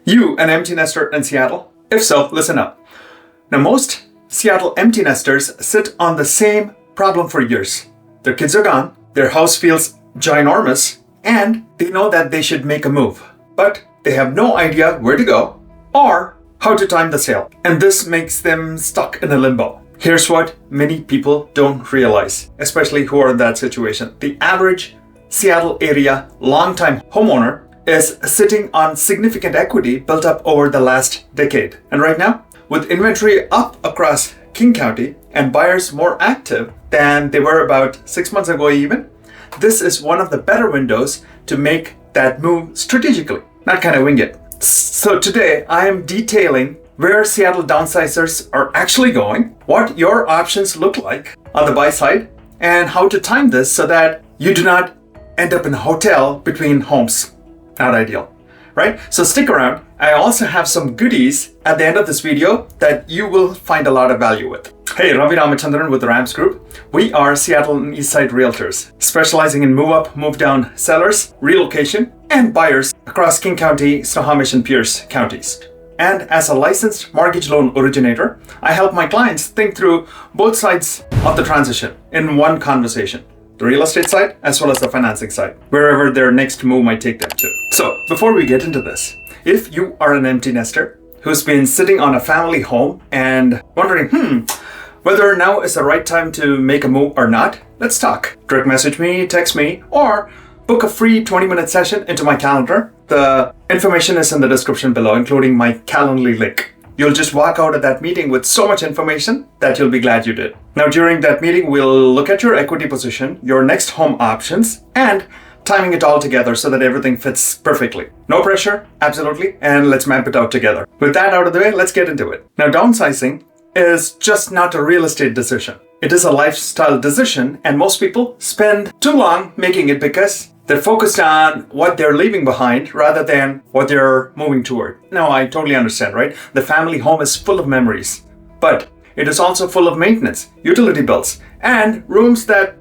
You an empty nester in Seattle? If so, listen up. Now, most Seattle empty nesters sit on the same problem for years. Their kids are gone, their house feels ginormous, and they know that they should make a move. But they have no idea where to go or how to time the sale. And this makes them stuck in a limbo. Here's what many people don't realize, especially who are in that situation. The average Seattle area longtime homeowner is sitting on significant equity built up over the last decade. And right now, with inventory up across King County and buyers more active than they were about 6 months ago even, this is one of the better windows to make that move strategically, not kind of wing it. So today, I am detailing where Seattle downsizers are actually going, what your options look like on the buy side, and how to time this so that you do not end up in a hotel between homes. Not ideal, right? So stick around. I also have some goodies at the end of this video that you will find a lot of value with. Hey, Ravi Ramachandran with the Rams Group. We are Seattle and Eastside realtors, specializing in move up, move down sellers, relocation, and buyers across King County, Snohomish, and Pierce counties. And as a licensed mortgage loan originator, I help my clients think through both sides of the transition in one conversation. The real estate side as well as the financing side, wherever their next move might take them to. So before we get into this, if you are an empty nester who's been sitting on a family home and wondering, whether now is the right time to make a move or not, let's talk. Direct message me, text me, or book a free 20-minute session into my calendar. The information is in the description below, including my Calendly link. You'll just walk out of that meeting with so much information that you'll be glad you did. Now, during that meeting, we'll look at your equity position, your next home options, and timing it all together so that everything fits perfectly. No pressure, absolutely, and let's map it out together. With that out of the way, let's get into it. Now, downsizing is just not a real estate decision. It is a lifestyle decision, and most people spend too long making it because they're focused on what they're leaving behind rather than what they're moving toward. Now, I totally understand, right? The family home is full of memories, but it is also full of maintenance, utility bills, and rooms that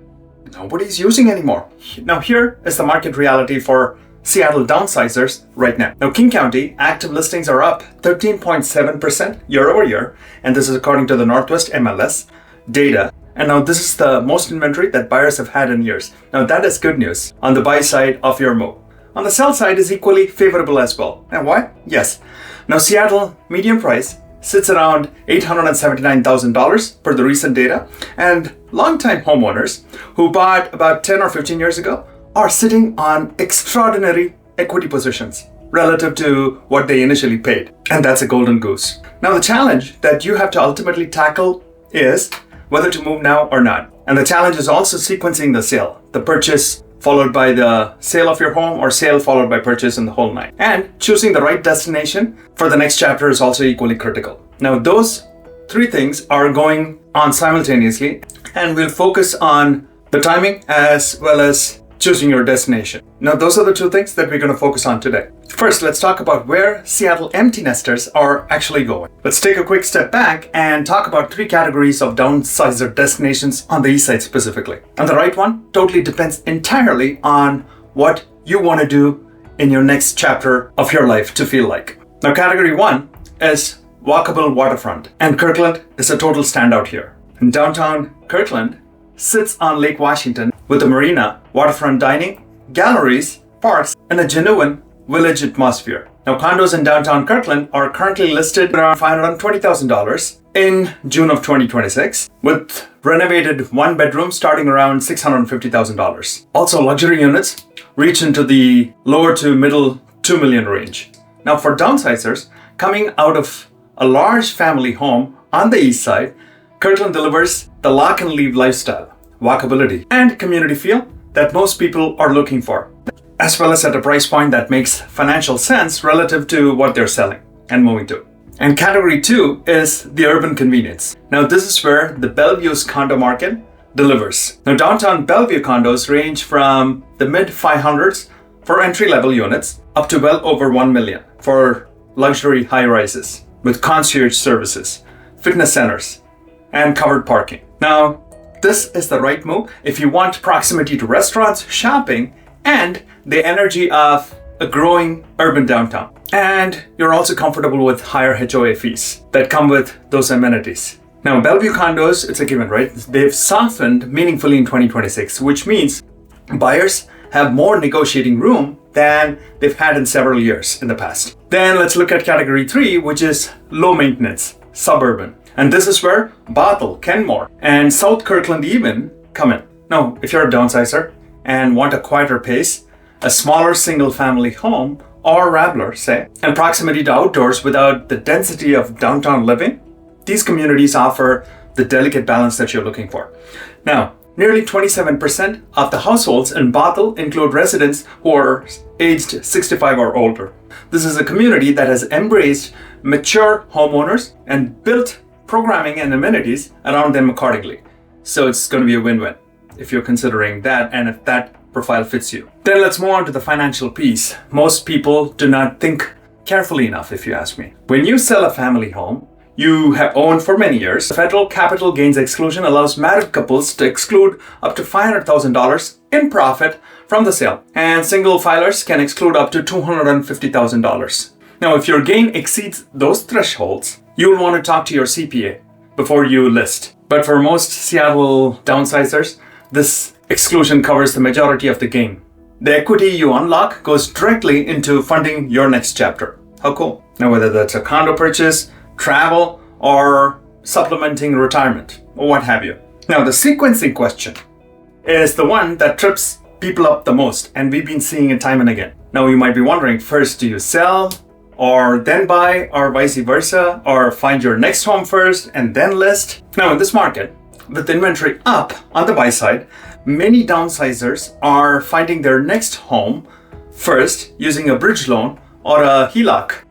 nobody's using anymore. Now, here is the market reality for Seattle downsizers right now. Now, King County active listings are up 13.7% year over year, and this is according to the Northwest MLS data. And now this is the most inventory that buyers have had in years. Now that is good news on the buy side of your move. On the sell side is equally favorable as well. And why? Yes. Now Seattle median price sits around $879,000 per the recent data. And longtime homeowners who bought about 10 or 15 years ago are sitting on extraordinary equity positions relative to what they initially paid. And that's a golden goose. Now the challenge that you have to ultimately tackle is whether to move now or not. And the challenge is also sequencing the sale, the purchase followed by the sale of your home or sale followed by purchase in the whole nine. And choosing the right destination for the next chapter is also equally critical. Now, those three things are going on simultaneously, and we'll focus on the timing as well as choosing your destination. Now, those are the two things that we're going to focus on today. First, let's talk about where Seattle empty nesters are actually going. Let's take a quick step back and talk about three categories of downsizer destinations on the east side specifically. And the right one totally depends entirely on what you want to do in your next chapter of your life to feel like. Now, category one is walkable waterfront, and Kirkland is a total standout here. In downtown Kirkland sits on Lake Washington with a marina, waterfront dining, galleries, parks, and a genuine village atmosphere. Now, condos in downtown Kirkland are currently listed around $520,000 in June of 2026, with renovated one bedroom starting around $650,000. Also, luxury units reach into the lower to middle $2 million range. Now, for downsizers coming out of a large family home on the east side, Kirkland delivers the lock and leave lifestyle, walkability, and community feel that most people are looking for, as well as at a price point that makes financial sense relative to what they're selling and moving to. And category two is the urban convenience. Now, this is where the Bellevue's condo market delivers. Now, downtown Bellevue condos range from the mid 500s for entry-level units up to well over 1 million for luxury high-rises with concierge services, fitness centers, and covered parking. Now, this is the right move if you want proximity to restaurants, shopping, and the energy of a growing urban downtown. And you're also comfortable with higher HOA fees that come with those amenities. Now, Bellevue condos, it's a given, right? They've softened meaningfully in 2026, which means buyers have more negotiating room than they've had in several years in the past. Then let's look at category 3, which is low maintenance, suburban. And this is where Bothell, Kenmore, and South Kirkland even come in. Now, if you're a downsizer and want a quieter pace, a smaller single-family home or rabbler, say, and proximity to outdoors without the density of downtown living, these communities offer the delicate balance that you're looking for. Now, nearly 27% of the households in Bothell include residents who are aged 65 or older. This is a community that has embraced mature homeowners and built programming and amenities around them accordingly. So it's going to be a win-win if you're considering that and if that profile fits you. Then let's move on to the financial piece. Most people do not think carefully enough, if you ask me. When you sell a family home you have owned for many years, the federal capital gains exclusion allows married couples to exclude up to $500,000 in profit from the sale, and single filers can exclude up to $250,000. Now, if your gain exceeds those thresholds, you'll want to talk to your CPA before you list. But for most Seattle downsizers, this exclusion covers the majority of the gain. The equity you unlock goes directly into funding your next chapter. How cool. Now, whether that's a condo purchase, travel, or supplementing retirement, or what have you. Now, the sequencing question is the one that trips people up the most, and we've been seeing it time and again. Now, you might be wondering, first, do you sell, or then buy, or vice versa, or find your next home first and then list? Now, in this market, with inventory up on the buy side, many downsizers are finding their next home first using a bridge loan or a HELOC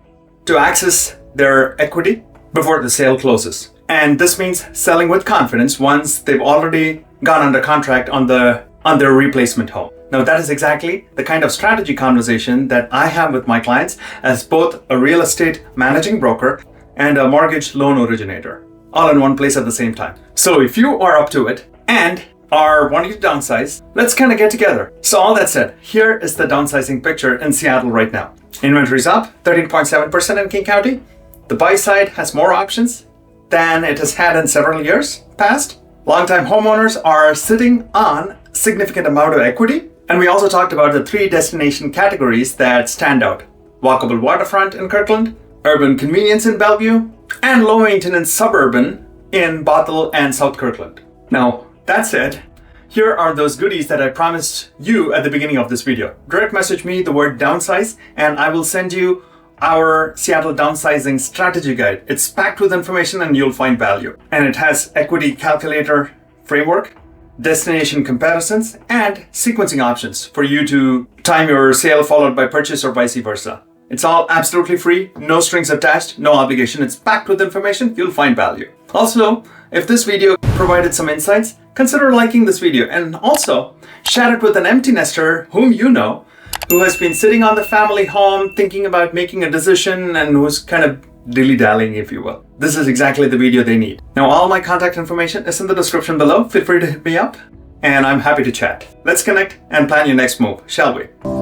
to access their equity before the sale closes. And this means selling with confidence once they've already gone under contract on their replacement home. Now, that is exactly the kind of strategy conversation that I have with my clients as both a real estate managing broker and a mortgage loan originator, all in one place at the same time. So if you are up to it and are wanting to downsize, let's kind of get together. So all that said, here is the downsizing picture in Seattle right now. Inventory's up 13.7% in King County. The buy side has more options than it has had in several years past. Longtime homeowners are sitting on a significant amount of equity. And we also talked about the 3 destination categories that stand out: walkable waterfront in Kirkland, urban convenience in Bellevue, and low maintenance suburban in Bothell and South Kirkland. Now, that said, here are those goodies that I promised you at the beginning of this video. Direct message me the word downsize and I will send you our Seattle downsizing strategy guide. It's packed with information and you'll find value. And it has equity calculator framework, destination comparisons, and sequencing options for you to time your sale followed by purchase or vice versa. It's all absolutely free, no strings attached, no obligation. It's packed with information, you'll find value. Also, if this video provided some insights, consider liking this video and also share it with an empty nester whom you know, who has been sitting on the family home thinking about making a decision and who's kind of dilly-dallying, if you will. This is exactly the video they need. Now, all my contact information is in the description below. Feel free to hit me up and I'm happy to chat. Let's connect and plan your next move, shall we?